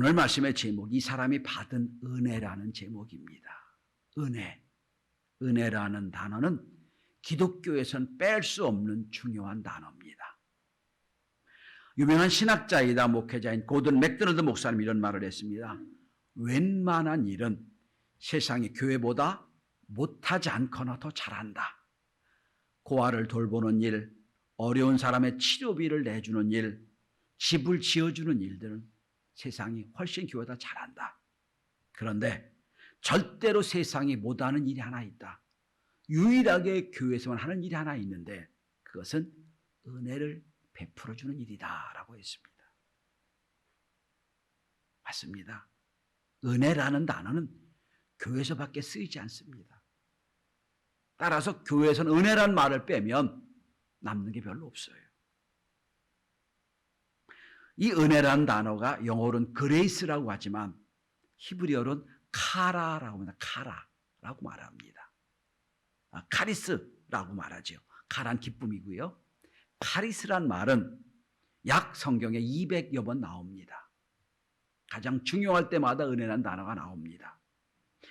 오늘 말씀의 제목이 이 사람이 받은 은혜라는 제목입니다. 은혜. 은혜라는 단어는 기독교에선 뺄 수 없는 중요한 단어입니다. 유명한 신학자이다 목회자인 고든 맥도널드 목사님이 이런 말을 했습니다. 웬만한 일은 세상의 교회보다 못하지 않거나 더 잘한다. 고아를 돌보는 일, 어려운 사람의 치료비를 내주는 일, 집을 지어주는 일들은 세상이 훨씬 교회보다 잘한다. 그런데 절대로 세상이 못하는 일이 하나 있다. 유일하게 교회에서만 하는 일이 하나 있는데 그것은 은혜를 베풀어주는 일이다 라고 했습니다. 맞습니다. 은혜라는 단어는 교회에서밖에 쓰이지 않습니다. 따라서 교회에서는 은혜라는 말을 빼면 남는 게 별로 없어요. 이 은혜라는 단어가 영어로는 그레이스라고 하지만 히브리어로는 카라라고 합니다. 카라라고 말합니다. 카리스라고 말하죠. 카란 기쁨이고요. 카리스란 말은 약 성경에 200여 번 나옵니다. 가장 중요할 때마다 은혜라는 단어가 나옵니다.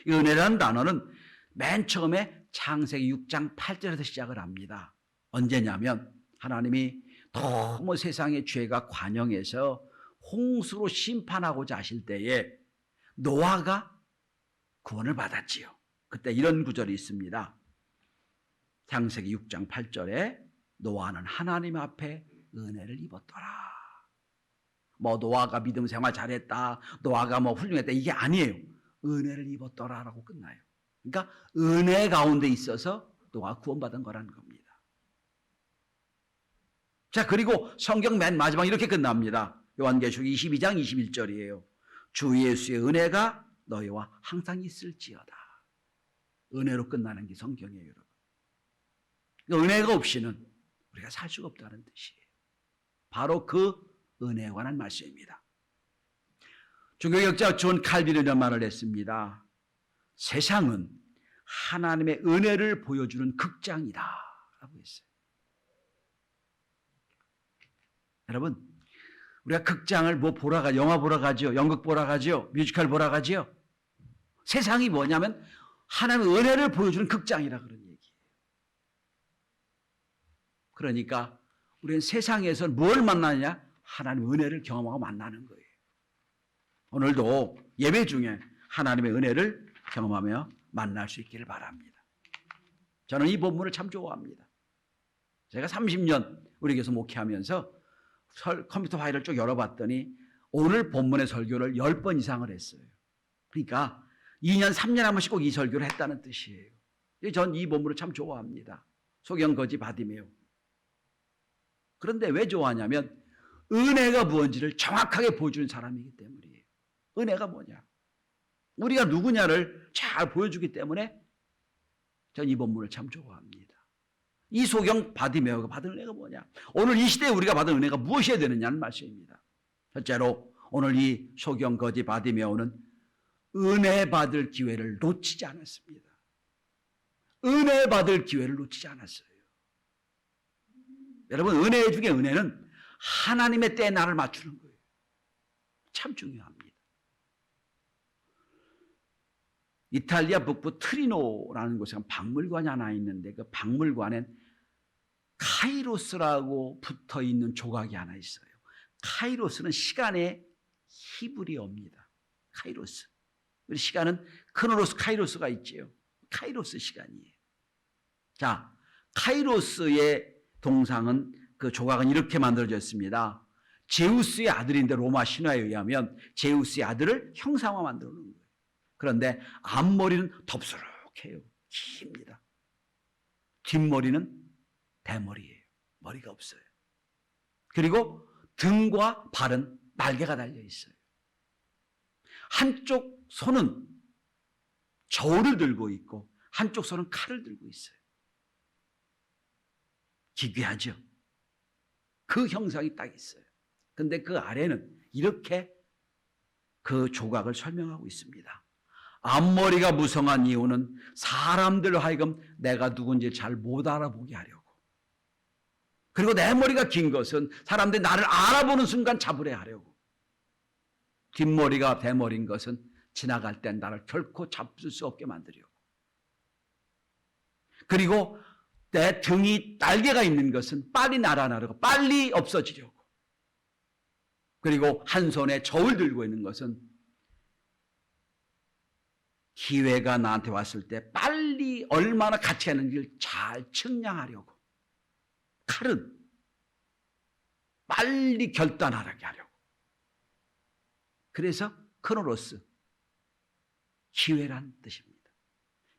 이 은혜라는 단어는 맨 처음에 창세기 6장 8절에서 시작을 합니다. 언제냐면 하나님이 너무 세상의 죄가 관영해서 홍수로 심판하고자 하실 때에 노아가 구원을 받았지요. 그때 이런 구절이 있습니다. 창세기 6장 8절에 노아는 하나님 앞에 은혜를 입었더라. 뭐 노아가 믿음 생활 잘했다, 노아가 뭐 훌륭했다, 이게 아니에요. 은혜를 입었더라라고 끝나요. 그러니까 은혜 가운데 있어서 노아가 구원받은 거라는 겁니다. 자, 그리고 성경 맨 마지막 이렇게 끝납니다. 요한계시록 22장 21절이에요. 주 예수의 은혜가 너희와 항상 있을지어다. 은혜로 끝나는 게 성경이에요, 여러분. 은혜가 없이는 우리가 살 수가 없다는 뜻이에요. 바로 그 은혜에 관한 말씀입니다. 종교개혁자 존 칼빈은 이런 말을 했습니다. 세상은 하나님의 은혜를 보여주는 극장이다 라고 했어요. 여러분, 우리가 극장을 뭐 보러 가죠? 영화 보러 가죠? 연극 보러 가죠? 뮤지컬 보러 가죠? 세상이 뭐냐면 하나님의 은혜를 보여주는 극장이라 그런 얘기예요. 그러니까 우리는 세상에서 뭘 만나느냐? 하나님의 은혜를 경험하고 만나는 거예요. 오늘도 예배 중에 하나님의 은혜를 경험하며 만날 수 있기를 바랍니다. 저는 이 본문을 참 좋아합니다. 제가 30년 우리 교회에서 목회하면서 컴퓨터 파일을 쭉 열어봤더니 오늘 본문의 설교를 10번 이상을 했어요. 그러니까 2년, 3년에 한 번씩 꼭 이 설교를 했다는 뜻이에요. 전 이 본문을 참 좋아합니다. 소경 거지 바디메오. 그런데 왜 좋아하냐면 은혜가 무엇인지를 정확하게 보여주는 사람이기 때문이에요. 은혜가 뭐냐? 우리가 누구냐를 잘 보여주기 때문에 전 이 본문을 참 좋아합니다. 이 소경 바디메오가 받은 은혜가 뭐냐? 오늘 이 시대에 우리가 받은 은혜가 무엇이어야 되느냐는 말씀입니다. 첫째로 오늘 이 소경 거지 바디메오는 은혜 받을 기회를 놓치지 않았습니다. 은혜 받을 기회를 놓치지 않았어요. 여러분, 은혜 중에 은혜는 하나님의 때에 나를 맞추는 거예요. 참 중요합니다. 이탈리아 북부 트리노라는 곳에 박물관이 하나 있는데 그 박물관엔 카이로스라고 붙어 있는 조각이 하나 있어요. 카이로스는 시간의 히브리어입니다. 카이로스. 우리 시간은 크로노스 카이로스가 있지요. 카이로스 시간이에요. 자, 카이로스의 동상은 그 조각은 이렇게 만들어졌습니다. 제우스의 아들인데 로마 신화에 의하면 제우스의 아들을 형상화 만들어 놓은 거예요. 그런데 앞머리는 덥수룩해요. 깁니다. 뒷머리는 대머리예요. 머리가 없어요. 그리고 등과 발은 날개가 달려 있어요. 한쪽 손은 저울을 들고 있고 한쪽 손은 칼을 들고 있어요. 기괴하죠. 그 형상이 딱 있어요. 근데 그 아래는 이렇게 그 조각을 설명하고 있습니다. 앞머리가 무성한 이유는 사람들 하여금 내가 누군지 잘 못 알아보게 하려고. 그리고 내 머리가 긴 것은 사람들이 나를 알아보는 순간 잡으려 하려고. 뒷머리가 대머리인 것은 지나갈 때 나를 결코 잡을 수 없게 만들려고. 그리고 내 등이 날개가 있는 것은 빨리 날아나려고, 빨리 없어지려고. 그리고 한 손에 저울 들고 있는 것은 기회가 나한테 왔을 때 빨리 얼마나 가치 있는지를 잘 측량하려고. 칼은 빨리 결단하게 하려고. 그래서 크로노스, 기회란 뜻입니다.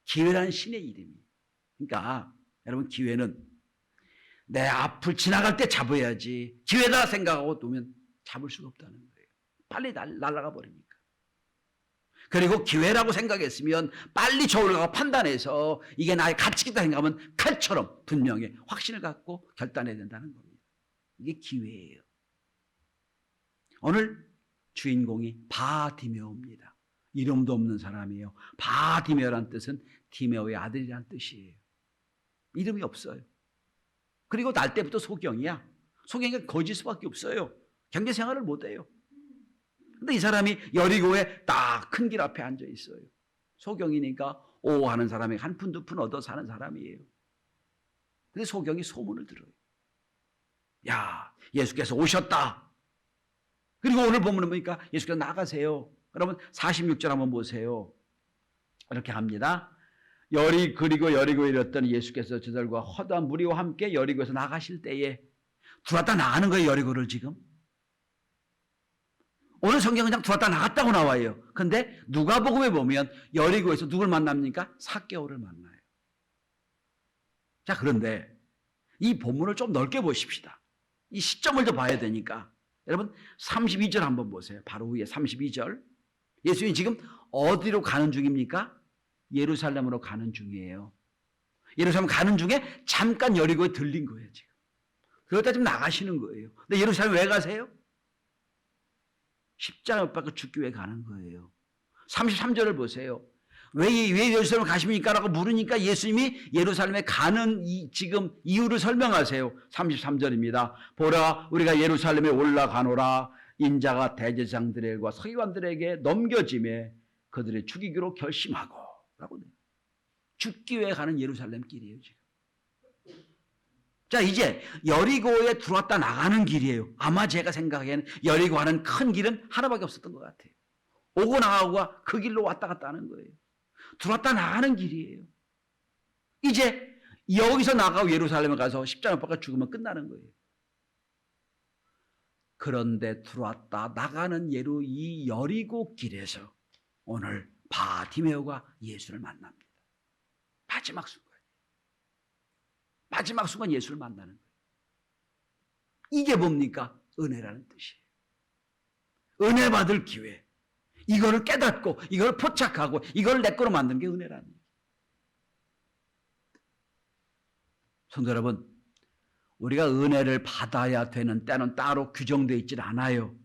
기회란 신의 이름이에요. 그러니까 여러분, 기회는 내 앞을 지나갈 때 잡아야지, 기회다 생각하고 놓으면 잡을 수가 없다는 거예요. 빨리 날아가 버리니까. 그리고 기회라고 생각했으면 빨리 저울을 갖고 판단해서 이게 나의 가치겠다 생각하면 칼처럼 분명히 확신을 갖고 결단해야 된다는 겁니다. 이게 기회예요. 오늘 주인공이 바디메오입니다. 이름도 없는 사람이에요. 바디메오란 뜻은 디메오의 아들이란 뜻이에요. 이름이 없어요. 그리고 날 때부터 소경이야. 소경이가 거짓 수밖에 없어요. 경제 생활을 못해요. 근데 이 사람이 여리고에 딱 큰 길 앞에 앉아 있어요. 소경이니까 오 하는 사람이 한 푼 두 푼 얻어 사는 사람이에요. 근데 소경이 소문을 들어요. 야, 예수께서 오셨다. 그리고 오늘 본문을 보니까 예수께서 나가세요. 그러면 46절 한번 보세요. 이렇게 합니다. 그리고 여리고에 이르렀더니 예수께서 저들과 허다한 무리와 함께 여리고에서 나가실 때에 들어왔다 나가는 거예요. 여리고를 지금. 오늘 성경은 그냥 들어왔다 나갔다고 나와요. 근데 누가복음에 보면 여리고에서 누굴 만납니까? 삭개오를 만나요. 자, 그런데 이 본문을 좀 넓게 보십시다. 이 시점을 더 봐야 되니까. 여러분 32절 한번 보세요. 바로 위에 32절. 예수님이 지금 어디로 가는 중입니까? 예루살렘으로 가는 중이에요. 예루살렘 가는 중에 잠깐 여리고에 들린 거예요. 지금. 그러다 지금 나가시는 거예요. 근데 예루살렘 왜 가세요? 십자가 못 박고 죽기 위해 가는 거예요. 33절을 보세요. 왜 예루살렘 가십니까? 라고 물으니까 예수님이 예루살렘에 가는 지금 이유를 설명하세요. 33절입니다. 보라, 우리가 예루살렘에 올라가노라. 인자가 대제사장들과 서기관들에게 넘겨짐에 그들을 죽이기로 결심하고 라고 돼요. 죽기 위해 가는 예루살렘 길이에요, 지금. 자, 이제 여리고에 들어왔다 나가는 길이에요. 아마 제가 생각하기에는 여리고 하는 큰 길은 하나밖에 없었던 것 같아요. 오고 나가고가 그 길로 왔다 갔다 하는 거예요. 들어왔다 나가는 길이에요. 이제 여기서 나가고 예루살렘에 가서 십자가 못 박아 죽으면 끝나는 거예요. 그런데 들어왔다 나가는 이 여리고 길에서 오늘 바디메오가 예수를 만납니다. 마지막 순간 예수를 만나는 거예요. 이게 뭡니까? 은혜라는 뜻이에요. 은혜 받을 기회. 이거를 깨닫고 이걸 포착하고 이걸 내 거로 만든 게 은혜라는 거예요. 성도 여러분, 우리가 은혜를 받아야 되는 때는 따로 규정되어 있질 않아요.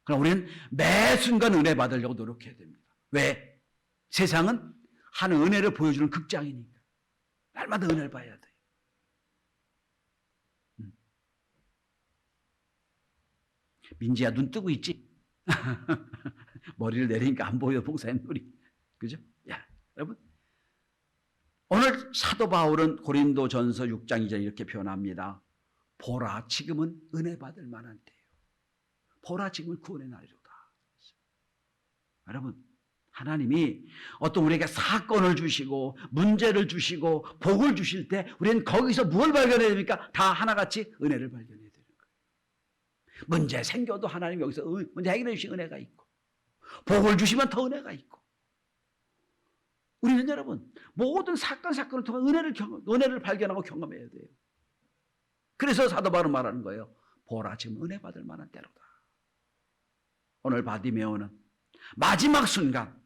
그럼 우리는 매 순간 은혜 받으려고 노력해야 됩니다. 왜? 세상은 한 은혜를 보여주는 극장이니까. 날마다 은혜를 봐야 돼요. 민지야, 눈 뜨고 있지? 머리를 내리니까 안 보여, 봉사님 우리. 그죠? 야, 여러분. 오늘 사도 바울은 고린도전서 6장 2절 이렇게 표현합니다. 보라, 지금은 은혜 받을 만한 때예요. 보라, 지금은 구원의 날이로다. 여러분, 하나님이 어떤 우리에게 사건을 주시고 문제를 주시고 복을 주실 때 우리는 거기서 무엇을 발견해야 됩니까? 다 하나같이 은혜를 발견해야 되는 거예요. 문제 생겨도 하나님이 여기서 문제 해결해 주신 은혜가 있고 복을 주시면 더 은혜가 있고, 우리는 여러분 모든 사건을 통해 은혜를 발견하고 경험해야 돼요. 그래서 사도 바울은 말하는 거예요. 보라, 지금 은혜 받을 만한 때로다. 오늘 바디메오는 마지막 순간,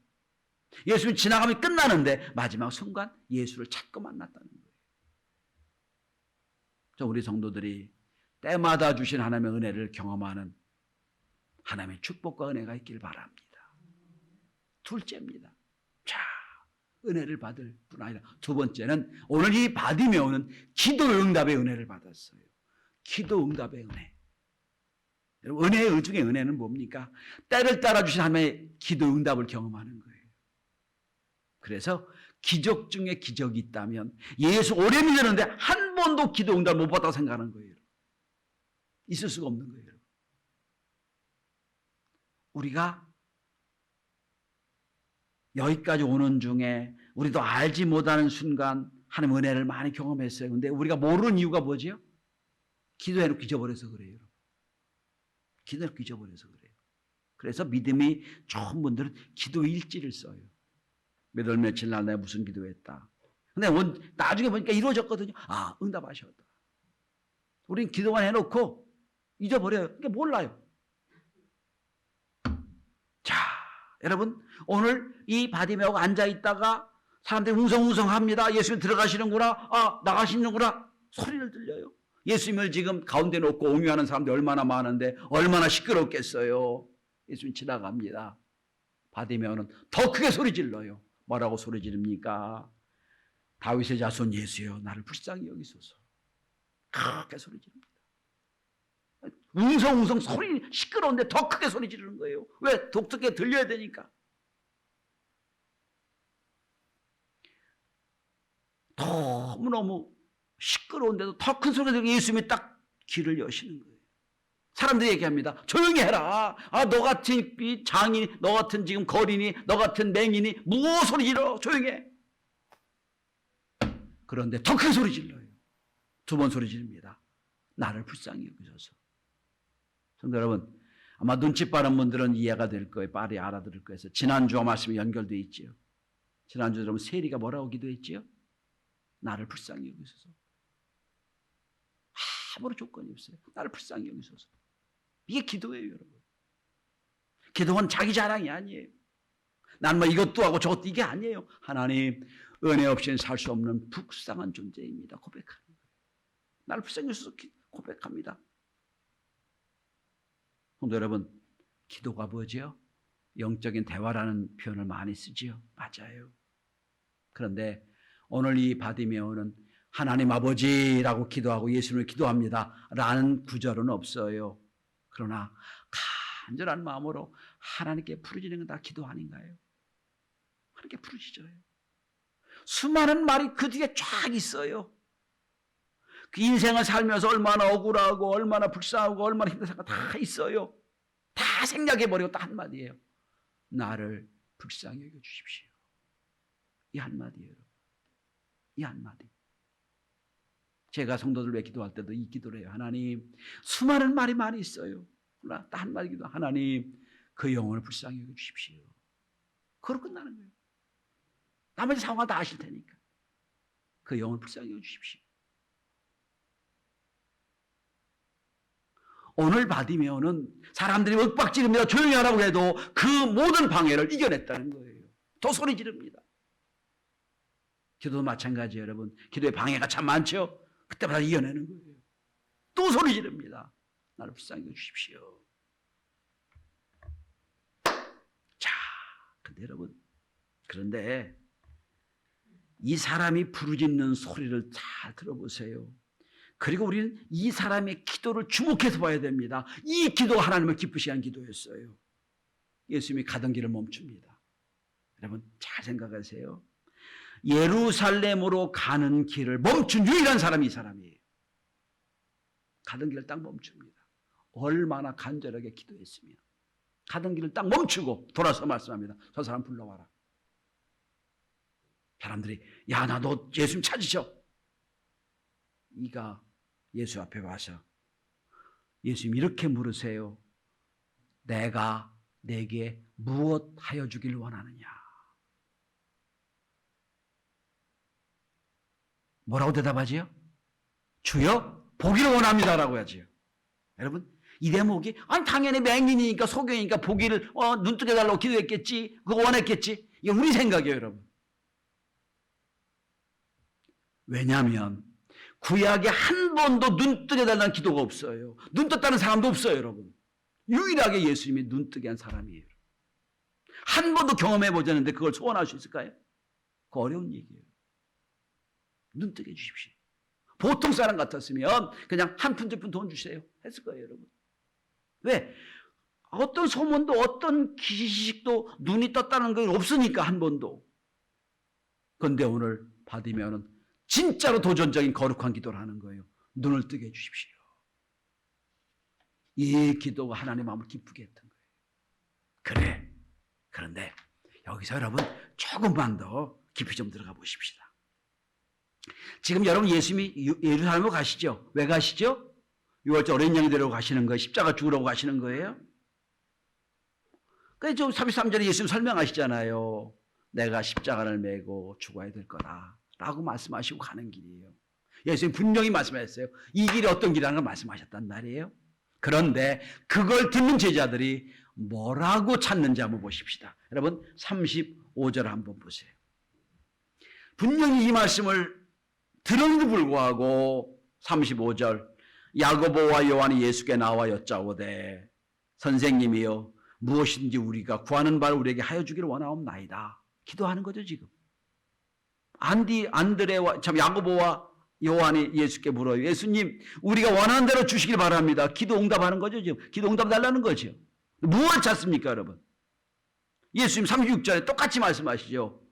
예수님 지나가면 끝나는데 마지막 순간 예수를 찾고 만났다는 거예요. 우리 성도들이 때마다 주신 하나님의 은혜를 경험하는 하나님의 축복과 은혜가 있길 바랍니다. 둘째입니다. 자, 은혜를 받을 뿐 아니라 두 번째는 오늘 이 바디메오는 기도 응답의 은혜를 받았어요. 기도 응답의 은혜. 여러분, 은혜의 중에 은혜는 뭡니까? 때를 따라 주신 하나님의 기도 응답을 경험하는 거예요. 그래서 기적 중에 기적이 있다면 예수 오래 믿었는데 한 번도 기도 응답 못 받았다고 생각하는 거예요. 있을 수가 없는 거예요. 우리가 여기까지 오는 중에 우리도 알지 못하는 순간 하나님의 은혜를 많이 경험했어요. 근데 우리가 모르는 이유가 뭐지요? 기도해놓고 잊어버려서 그래요. 기도해놓고 잊어버려서 그래요. 그래서 믿음이 좋은 분들은 기도 일지를 써요. 몇 월 며칠 날 내가 무슨 기도했다. 근데 나중에 보니까 이루어졌거든요. 아, 응답하셨다. 우린 기도만 해놓고 잊어버려요. 그러니까 몰라요. 자, 여러분, 오늘 이 바디메오가 앉아있다가 사람들이 웅성웅성합니다. 예수님 들어가시는구나. 아, 나가시는구나. 소리를 들려요. 예수님을 지금 가운데 놓고 옹유하는 사람들이 얼마나 많은데 얼마나 시끄럽겠어요. 예수님 지나갑니다. 바디메오는 더 크게 소리 질러요. 뭐라고 소리 지릅니까? 다윗의 자손 예수여, 나를 불쌍히 여기소서. 그렇게 소리 지릅니다. 웅성웅성 소리 시끄러운데 더 크게 소리 지르는 거예요. 왜? 독특하게 들려야 되니까. 너무너무 시끄러운데도 더 큰 소리 들으면 예수님이 딱 귀를 여시는 거예요. 사람들이 얘기합니다. 조용히 해라. 아, 너 같은 장인이, 너 같은 지금 거린이, 너 같은 맹인이 무슨 소리 질러? 조용해. 그런데 더 큰 소리 질러요. 두 번 소리 지릅니다. 나를 불쌍히 여기소서. 성도 여러분, 아마 눈치 빠른 분들은 이해가 될 거예요. 빨리 알아들을 거예요. 지난주와 말씀이 연결되어 있지요. 지난주 여러분 세리가 뭐라고 기도했지요? 나를 불쌍히 여기소서. 아무런 조건이 없어요. 나를 불쌍히 여기소서. 이게 기도예요, 여러분. 기도는 자기 자랑이 아니에요. 난 뭐 이것도 하고 저것도 이게 아니에요. 하나님, 은혜 없이는 살 수 없는 불쌍한 존재입니다. 고백하는 거예요. 나를 불쌍히 여기소서 고백합니다. 성도 여러분, 기도가 뭐지요? 영적인 대화라는 표현을 많이 쓰지요. 맞아요. 그런데 오늘 이 바디메오는 하나님 아버지라고 기도하고 예수님을 기도합니다 라는 구절은 없어요. 그러나 간절한 마음으로 하나님께 부르짖는 건 다 기도 아닌가요? 하나님께 부르짖어요. 수많은 말이 그 뒤에 쫙 있어요. 그 인생을 살면서 얼마나 억울하고 얼마나 불쌍하고 얼마나 힘들고 다 있어요. 다 생략해버리고 딱 한마디예요. 나를 불쌍히 여겨주십시오. 이 한마디예요. 이 한마디. 제가 성도들 왜 기도할 때도 이 기도를 해요. 하나님, 수많은 말이 많이 있어요. 그러나 딱 한마디 기도. 하나님, 그 영혼을 불쌍히 여겨주십시오. 그걸로 끝나는 거예요. 나머지 상황 다 아실 테니까. 그 영혼을 불쌍히 여겨주십시오. 오늘 바디메오는 사람들이 윽박지르며 조용히 하라고 해도 그 모든 방해를 이겨냈다는 거예요. 더 소리 지릅니다. 기도도 마찬가지예요, 여러분. 기도의 방해가 참 많죠? 그때마다 이겨내는 거예요. 또 소리 지릅니다. 나를 불쌍히 여주십시오. 자, 근데 여러분, 그런데 이 사람이 부르짖는 소리를 잘 들어보세요. 그리고 우리는 이 사람의 기도를 주목해서 봐야 됩니다. 이 기도가 하나님을 기쁘시게 한 기도였어요. 예수님이 가던 길을 멈춥니다. 여러분 잘 생각하세요. 예루살렘으로 가는 길을 멈춘 유일한 사람이 이 사람이에요. 가던 길을 딱 멈춥니다. 얼마나 간절하게 기도했으면. 가던 길을 딱 멈추고 돌아서 말씀합니다. 저 사람 불러와라. 사람들이 야, 나 너 예수님 찾으셔. 이가 예수 앞에 와서 예수님 이렇게 물으세요. 내가 내게 무엇 하여 주길 원하느냐? 뭐라고 대답하지요? 주여 보기를 원합니다라고 하지요. 여러분 이 대목이 아니 당연히 맹인이니까 소경이니까 보기를 눈뜨게 달라고 기도했겠지. 그거 원했겠지. 이게 우리 생각이에요, 여러분. 왜냐하면 구약에 한 번도 눈뜨게 달라는 기도가 없어요. 눈 떴다는 사람도 없어요, 여러분. 유일하게 예수님이 눈뜨게 한 사람이에요. 한 번도 경험해보지 않는데 그걸 소원할 수 있을까요? 그 어려운 얘기예요. 눈뜨게 해주십시오. 보통 사람 같았으면 그냥 한 푼 두 푼 돈 주세요 했을 거예요, 여러분. 왜? 어떤 소문도 어떤 기식도 눈이 떴다는 건 없으니까 한 번도. 그런데 오늘 바디메오는 진짜로 도전적인 거룩한 기도를 하는 거예요. 눈을 뜨게 해주십시오. 이 기도가 하나님 마음을 기쁘게 했던 거예요. 그래. 그런데 여기서 여러분 조금만 더 깊이 좀 들어가 보십시다. 지금 여러분 예수님이 예루살렘으로 가시죠? 왜 가시죠? 6월절 어린 양이 되려고 가시는 거예요? 십자가 죽으려고 가시는 거예요? 그래서 33절에 예수님 설명하시잖아요. 내가 십자가를 메고 죽어야 될 거다 라고 말씀하시고 가는 길이에요. 예수님 분명히 말씀하셨어요. 이 길이 어떤 길이라는 걸 말씀하셨단 말이에요. 그런데 그걸 듣는 제자들이 뭐라고 찾는지 한번 보십시다. 여러분 35절 한번 보세요. 분명히 이 말씀을 들었는데도 불구하고 35절 야고보와 요한이 예수께 나와 여짜오되 선생님이여 무엇인지 우리가 구하는 바를 우리에게 하여 주기를 원하옵나이다. 기도하는 거죠 지금. 안드레와 참 야고보와 요한이 예수께 물어요. 예수님 우리가 원하는 대로 주시길 바랍니다. 기도 응답하는 거죠 지금. 기도 응답 달라는 거죠. 무엇을 찾습니까 여러분? 예수님 36절에 똑같이 말씀하시죠.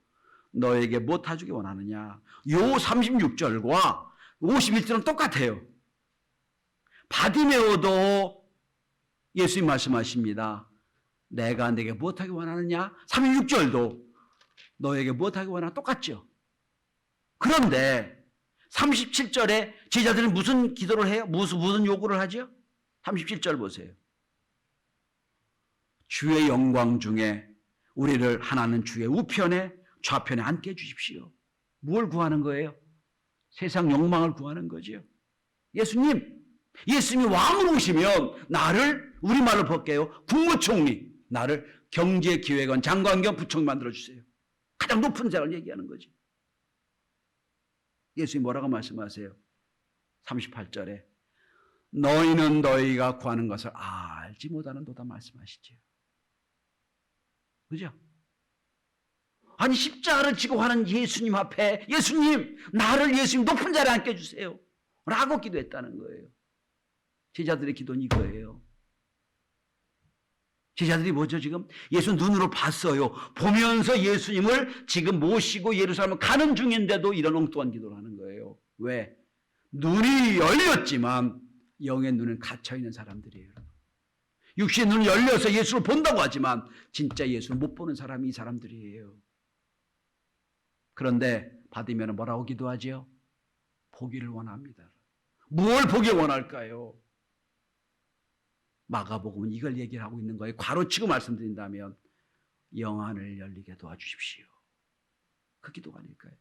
너에게 무엇 해주기 원하느냐. 요 36절과 51절은 똑같아요. 바디메오도 예수님 말씀하십니다. 내가 내게 무엇하기 원하느냐? 36절도 너에게 무엇하기 원하느냐? 똑같죠. 그런데 37절에 제자들은 무슨 기도를 해요? 무슨 요구를 하죠? 37절 보세요. 주의 영광 중에 우리를 하나는 주의 우편에 좌편에 앉게 해주십시오. 뭘 구하는 거예요? 세상 욕망을 구하는 거죠. 예수님이 왕으로 오시면 나를 우리말로 볼게요. 국무총리, 나를 경제기획원, 장관 겸 부총리 만들어주세요. 가장 높은 자를 얘기하는 거죠. 예수님이 뭐라고 말씀하세요? 38절에 너희는 너희가 구하는 것을 알지 못하는도다 말씀하시죠. 그죠? 아니 십자가를 지고 하는 예수님 앞에 예수님 나를 예수님 높은 자리에 앉게 해주세요 라고 기도했다는 거예요. 제자들의 기도는 이거예요. 제자들이 뭐죠 지금? 예수 눈으로 봤어요. 보면서 예수님을 지금 모시고 예루살렘을 가는 중인데도 이런 엉뚱한 기도를 하는 거예요. 왜? 눈이 열렸지만 영의 눈은 갇혀있는 사람들이에요. 육신의 눈이 열려서 예수를 본다고 하지만 진짜 예수를 못 보는 사람이 이 사람들이에요. 그런데 받으면 뭐라고 기도하죠? 보기를 원합니다. 뭘 보기 원할까요? 마가복음은 이걸 얘기를 하고 있는 거예요. 괄호치고 말씀드린다면 영안을 열리게 도와주십시오. 그 기도가 아닐까요?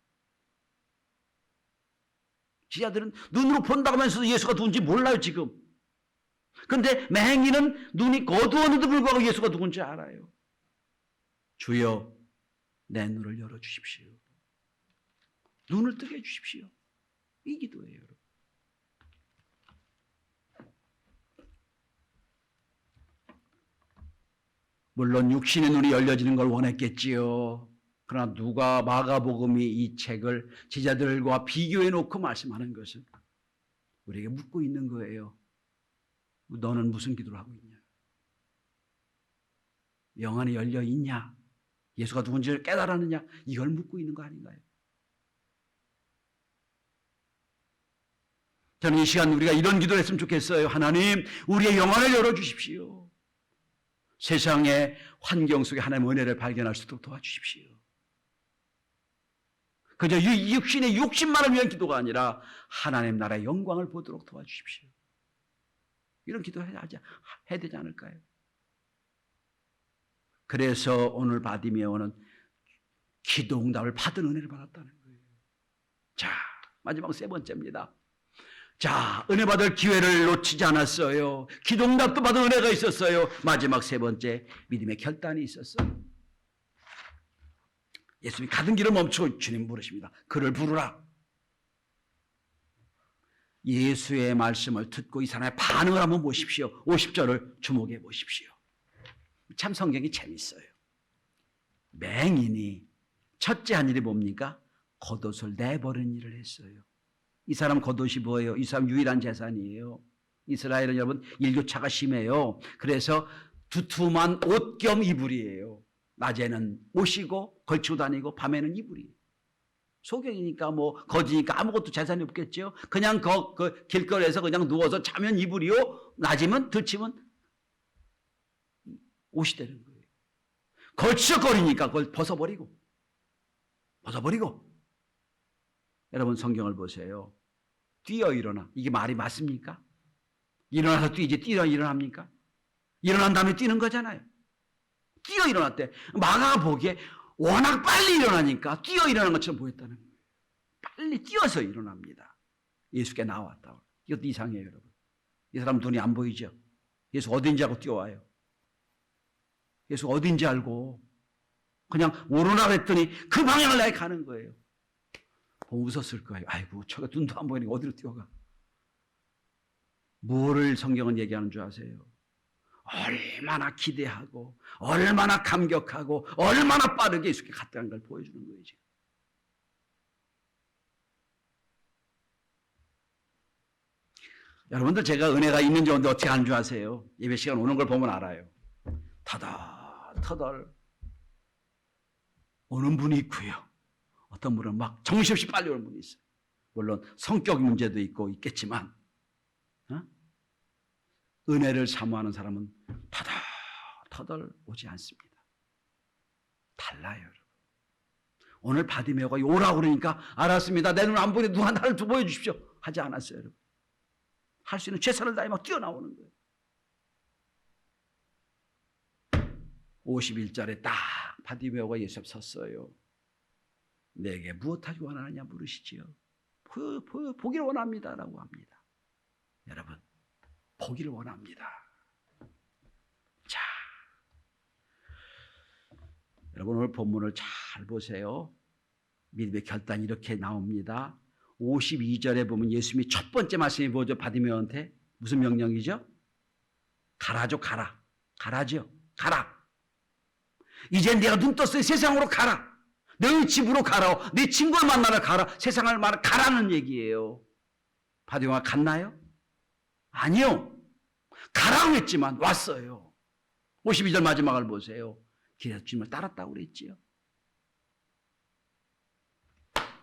지자들은 눈으로 본다고 하면서도 예수가 누군지 몰라요 지금. 그런데 맹인은 눈이 어두웠는데도 불구하고 예수가 누군지 알아요. 주여 내 눈을 열어주십시오. 눈을 뜨게 해주십시오. 이 기도예요. 여러분. 물론 육신의 눈이 열려지는 걸 원했겠지요. 그러나 누가 마가복음이 이 책을 제자들과 비교해 놓고 말씀하는 것은 우리에게 묻고 있는 거예요. 너는 무슨 기도를 하고 있냐? 영안이 열려 있냐? 예수가 누군지를 깨달았느냐? 이걸 묻고 있는 거 아닌가요? 저는 이 시간 우리가 이런 기도를 했으면 좋겠어요. 하나님, 우리의 영안을 열어주십시오. 세상의 환경 속에 하나님의 은혜를 발견할 수 있도록 도와주십시오. 그저 이 육신의 욕심만을 위한 기도가 아니라 하나님 나라의 영광을 보도록 도와주십시오. 이런 기도 해야 되지 않을까요? 그래서 오늘 바디메오는 기도 응답을 받은 은혜를 받았다는 거예요. 자, 마지막 세 번째입니다. 자, 은혜 받을 기회를 놓치지 않았어요. 기도 응답도 받은 은혜가 있었어요. 마지막 세 번째, 믿음의 결단이 있었어요. 예수님이 가던 길을 멈추고 주님 부르십니다. 그를 부르라. 예수의 말씀을 듣고 이 사람의 반응을 한번 보십시오. 50절을 주목해 보십시오. 참 성경이 재밌어요. 맹인이 첫째 한 일이 뭡니까? 겉옷을 내버린 일을 했어요. 이 사람 겉옷이 뭐예요? 이 사람 유일한 재산이에요. 이스라엘은 여러분 일교차가 심해요. 그래서 두툼한 옷 겸 이불이에요. 낮에는 옷이고 걸치고 다니고 밤에는 이불이에요. 소경이니까 뭐 거지니까 아무것도 재산이 없겠죠. 그냥 그 길거리에서 그냥 누워서 자면 이불이요. 낮이면 들치면 옷이 되는 거예요. 걸치적거리니까 그걸 벗어버리고. 여러분 성경을 보세요. 뛰어 일어나. 이게 말이 맞습니까? 일어나서 뛰지 일어납니까? 일어난 다음에 뛰는 거잖아요. 뛰어 일어났대. 마가가 보기에 워낙 빨리 일어나니까 뛰어 일어나는 것처럼 보였다는 거예요. 빨리 뛰어서 일어납니다. 예수께 나왔다. 이것도 이상해요, 여러분. 이 사람 눈이 안 보이죠? 예수 어딘지 알고 뛰어와요. 예수 어딘지 알고 그냥 오르라 그랬더니 그 방향을 나에 가는 거예요. 웃었을 거예요. 아이고, 저가 눈도 안 보이니까 어디로 뛰어가? 뭐를 성경은 얘기하는 줄 아세요? 얼마나 기대하고 얼마나 감격하고 얼마나 빠르게 예수께 갔다는 걸 보여주는 거예요. 지금. 여러분들 제가 은혜가 있는지 없는지 어떻게 아는 줄 아세요? 예배 시간 오는 걸 보면 알아요. 터덜 오는 분이 있고요. 어떤 분은 막 정신없이 빨리 오는 분이 있어요. 물론 성격 문제도 있겠지만 은혜를 사모하는 사람은 터덜 오지 않습니다. 달라요, 여러분. 오늘 바디메오가 오라고 그러니까 알았습니다. 내 눈 안 보이는데 누가 나를 보여주십시오. 하지 않았어요, 여러분. 할 수 있는 최선을 다해 막 뛰어나오는 거예요. 51절에 딱 바디메오가 예수 앞에 섰어요. 내게 무엇하기 원하느냐 물으시지요. 보기를 원합니다라고 합니다. 여러분, 보기를 원합니다. 자, 여러분 오늘 본문을 잘 보세요. 믿음의 결단이 이렇게 나옵니다. 52절에 보면 예수님이 첫 번째 말씀이 뭐죠? 바디메오한테 무슨 명령이죠? 가라죠. 가라죠. 가라. 이제 내가 눈 떴으니 세상으로 가라. 너희 집으로 가라. 네 친구를 만나러 가라. 세상을 말하러 가라는 얘기예요. 바디메오가 갔나요? 아니요. 가라고 했지만 왔어요. 52절 마지막을 보세요. 길에서 주님을 따랐다고 그랬지요.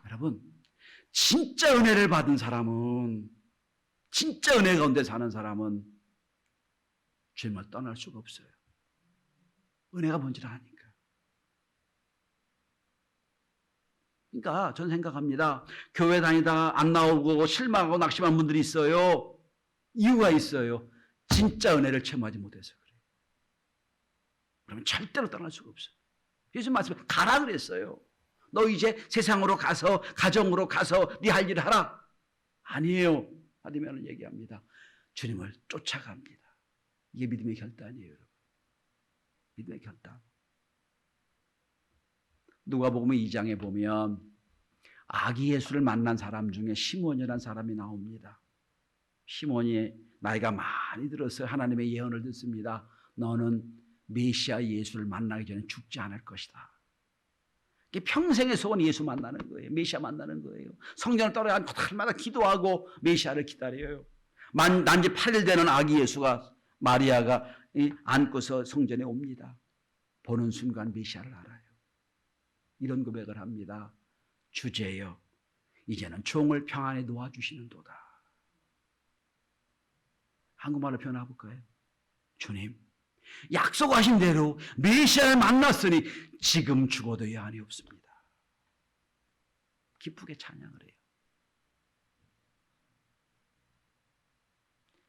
여러분, 진짜 은혜를 받은 사람은, 진짜 은혜 가운데 사는 사람은 주님을 떠날 수가 없어요. 은혜가 뭔지를 아니까. 그러니까 저는 생각합니다. 교회 다니다 안 나오고 실망하고 낙심한 분들이 있어요. 이유가 있어요. 진짜 은혜를 체험하지 못해서 그래요. 그러면 절대로 떠날 수가 없어요. 예수님 말씀에 가라 그랬어요. 너 이제 세상으로 가서 가정으로 가서 네 할 일을 하라. 아니에요. 바디메오는 얘기합니다. 주님을 쫓아갑니다. 이게 믿음의 결단이에요, 여러분. 믿음의 결단. 누가복음 2장에 보면 아기 예수를 만난 사람 중에 시몬이라는 사람이 나옵니다. 시몬이 나이가 많이 들었어요. 하나님의 예언을 듣습니다. 너는 메시아 예수를 만나기 전에 죽지 않을 것이다. 평생의 소원이 예수 만나는 거예요. 메시아 만나는 거예요. 성전을 떠나서 날마다 기도하고 메시아를 기다려요. 난지 8일 되는 아기 예수가 마리아가 안고서 성전에 옵니다. 보는 순간 메시아를 알아요. 이런 고백을 합니다. 주제여, 이제는 종을 평안에 놓아주시는도다. 한국말로 표현해 볼까요? 주님, 약속하신 대로 메시아를 만났으니 지금 죽어도 여한이 없습니다. 기쁘게 찬양을 해요.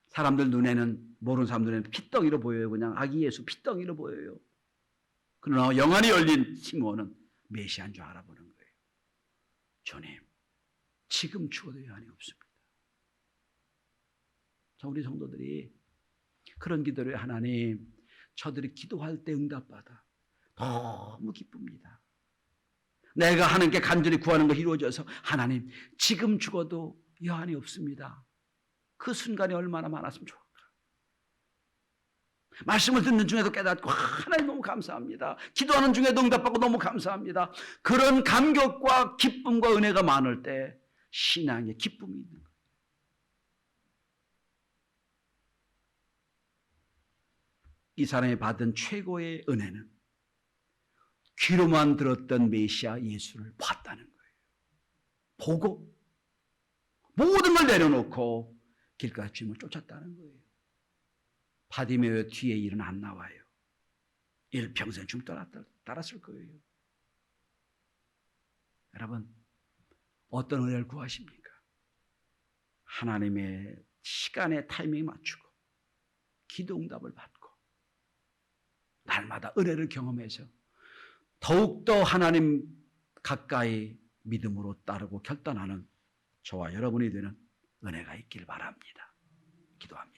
사람들 눈에는, 모르는 사람들 눈에는 피덩이로 보여요. 그냥 아기 예수 피덩이로 보여요. 그러나 영안이 열린 시몬은 메시아인 줄 알아보는 거예요. 주님, 지금 죽어도 여한이 없습니다. 자, 우리 성도들이 그런 기도를 해요. 하나님, 저들이 기도할 때 응답받아 너무 기쁩니다. 내가 하나님께 간절히 구하는 거 이루어져서 하나님, 지금 죽어도 여한이 없습니다. 그 순간이 얼마나 많았으면 좋을까. 말씀을 듣는 중에도 깨닫고 하나님 너무 감사합니다. 기도하는 중에도 응답받고 너무 감사합니다. 그런 감격과 기쁨과 은혜가 많을 때 신앙의 기쁨이 있는 거예요. 이 사람이 받은 최고의 은혜는 귀로만 들었던 메시아 예수를 봤다는 거예요. 보고 모든 걸 내려놓고 길가에 주님을 쫓았다는 거예요. 바디메오 뒤에 일은 안 나와요. 일평생 주님 따랐을 거예요. 여러분, 어떤 은혜를 구하십니까? 하나님의 시간에 타이밍 맞추고 기도 응답을 받고 날마다 은혜를 경험해서 더욱더 하나님 가까이 믿음으로 따르고 결단하는 저와 여러분이 되는 은혜가 있길 바랍니다. 기도합니다.